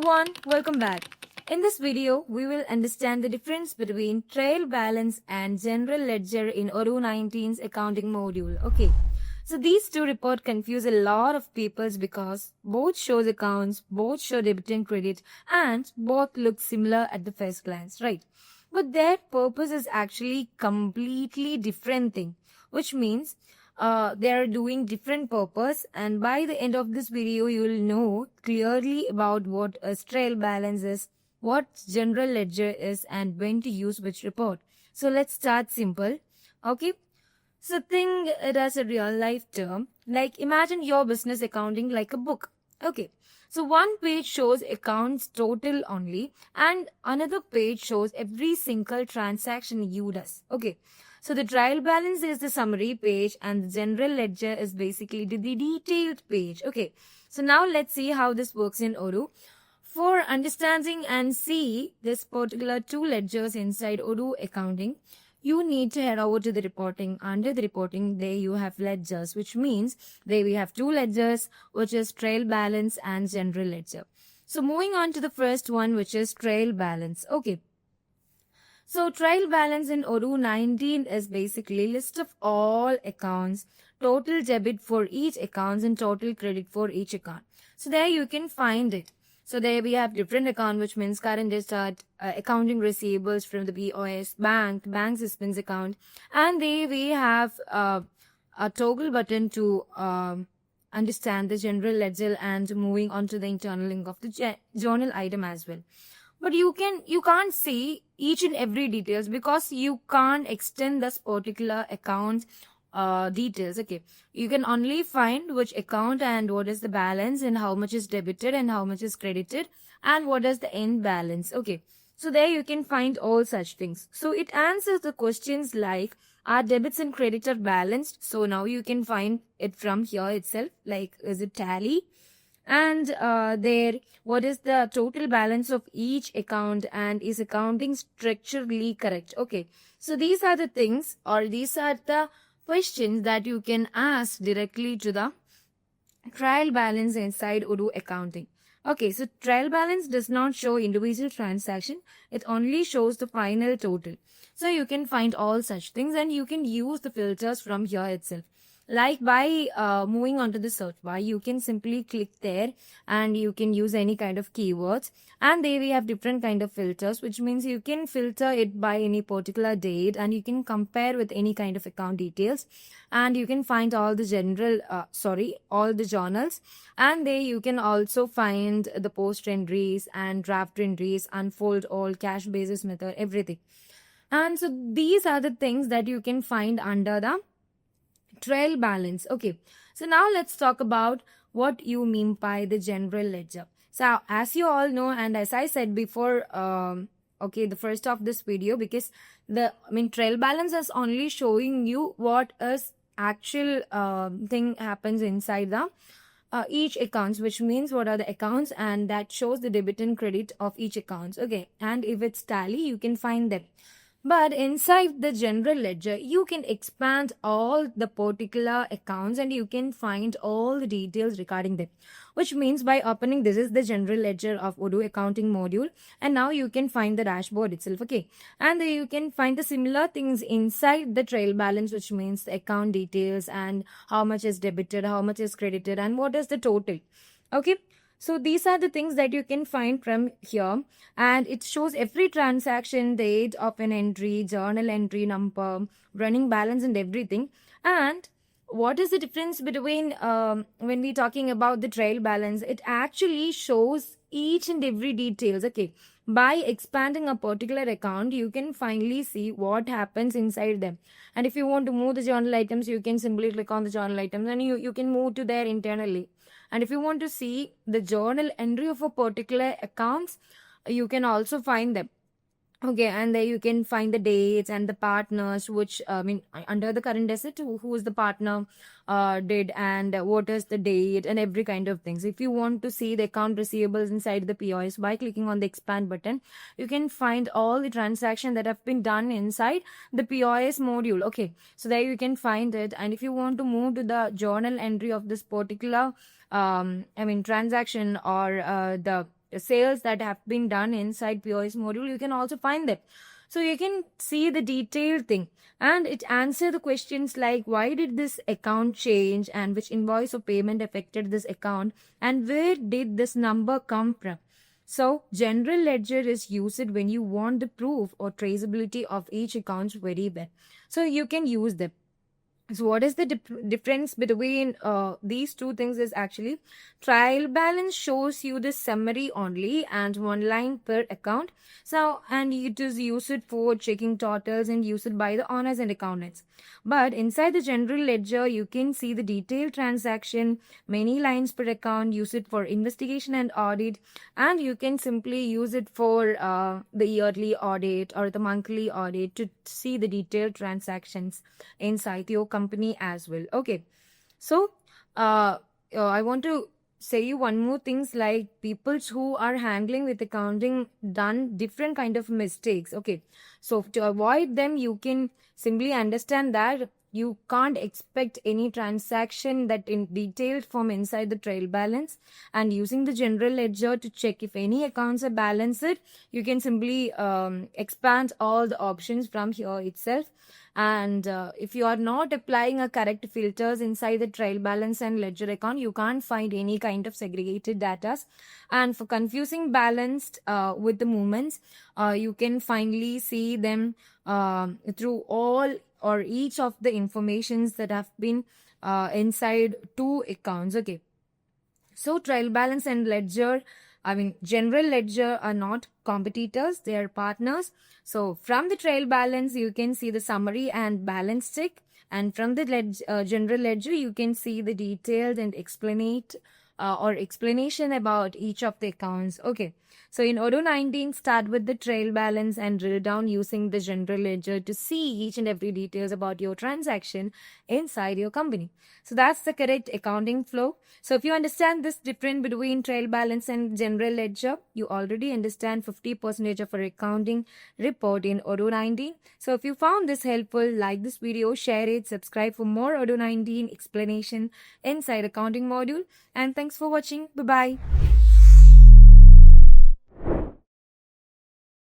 everyone, welcome back. In this video, we will understand the difference between trial balance and general ledger in Odoo 19's accounting module. Okay, so these two reports confuse a lot of people because both shows accounts, both show debit and credit, and both look similar at the first glance, right? But their purpose is actually completely different thing, which means they are doing different purpose, and by the end of this video you will know clearly about what a trial balance is, what general ledger is, and when to use which report. So let's start simple. Okay, so think it as a real life term, like imagine your business accounting like a book. Okay, so one page shows accounts total only and another page shows every single transaction you does. Okay, so the trial balance is the summary page and the general ledger is basically the detailed page. Okay, so now let's see how this works in Odoo. For understanding and see this particular two ledgers inside Odoo accounting, you need to head over to the reporting. Under the reporting, there you have ledgers, which means there we have two ledgers, which is trial balance and general ledger. So moving on to the first one, which is trial balance. Okay. So trial balance in Odoo 19 is basically list of all accounts, total debit for each account and total credit for each account. So there you can find it. So there we have different account, which means current start, accounting receivables from the POS, bank suspense account, and there we have a toggle button to understand the general ledger and moving on to the internal link of the journal item as well. But you can't see each and every details because you can't extend this particular account details. Okay, you can only find which account and what is the balance and how much is debited and how much is credited and what is the end balance. Okay, so there you can find all such things. So it answers the questions like, are debits and credit are balanced? So now you can find it from here itself, like is it tally, and there what is the total balance of each account and is accounting structurally correct. Okay, so these are the things, or these are the questions that you can ask directly to the trial balance inside Odoo accounting. Okay, so trial balance does not show individual transaction. It only shows the final total. So you can find all such things and you can use the filters from here itself. Like by moving on to the search bar, you can simply click there and you can use any kind of keywords, and there we have different kind of filters, which means you can filter it by any particular date and you can compare with any kind of account details, and you can find all the general all the journals, and there you can also find the post entries and draft entries, unfold all, cash basis method, everything. And so these are the things that you can find under the trial balance. Okay, so now let's talk about what you mean by the general ledger. So as you all know, and as I said before, okay, the first of this video, because trial balance is only showing you what is actual thing happens inside the each accounts, which means what are the accounts, and that shows the debit and credit of each accounts. Okay, and if it's tally, you can find them. But inside the general ledger, you can expand all the particular accounts and you can find all the details regarding them. Which means by opening, this is the general ledger of Odoo accounting module. And now you can find the dashboard itself. Okay. And you can find the similar things inside the trial balance, which means the account details and how much is debited, how much is credited, and what is the total. Okay. So these are the things that you can find from here, and it shows every transaction, date of an entry, journal entry number, running balance and everything. And what is the difference between when we're talking about the trial balance? It actually shows each and every details. Okay, by expanding a particular account, you can finally see what happens inside them. And if you want to move the journal items, you can simply click on the journal items and you can move to there internally. And if you want to see the journal entry of a particular accounts, you can also find them. Okay, and there you can find the dates and the partners, which under the current asset, who is the partner did and what is the date and every kind of things. If you want to see the account receivables inside the POS, by clicking on the expand button, you can find all the transactions that have been done inside the POS module. Okay, so there you can find it. And if you want to move to the journal entry of this particular transaction or the sales that have been done inside POS module, you can also find them. So you can see the detailed thing, and it answer the questions like why did this account change, and which invoice or payment affected this account, and where did this number come from. So general ledger is used when you want the proof or traceability of each account very well. So you can use them. So what is the difference between these two things is actually trial balance shows you the summary only and one line per account. So, and it is used for checking totals and used by the owners and accountants. But inside the general ledger, you can see the detailed transaction, many lines per account, use it for investigation and audit, and you can simply use it for the yearly audit or the monthly audit to see the detailed transactions inside your company as well. Okay, so I want to say you one more things, like people who are handling with accounting done different kind of mistakes. Okay, so to avoid them, you can simply understand that you can't expect any transaction that in detailed form inside the trail balance, and using the general ledger to check if any accounts are balanced, you can simply expand all the options from here itself. And if you are not applying a correct filters inside the trail balance and ledger account, you can't find any kind of segregated data. And for confusing balanced with the movements, you can finally see them through all or each of the informations that have been inside two accounts. Okay, so trail balance and ledger, general ledger are not competitors, they are partners. So from the trail balance, you can see the summary and balance check. And from the general ledger, you can see the detailed and explanation about each of the accounts. Okay, so in Odoo 19, start with the trail balance and drill down using the general ledger to see each and every details about your transaction inside your company. So that's the correct accounting flow. So if you understand this difference between trail balance and general ledger, you already understand 50% of our accounting report in Odoo 19. So if you found this helpful, like this video, share it, subscribe for more Odoo 19 explanation inside accounting module. And thanks for watching. Bye-bye.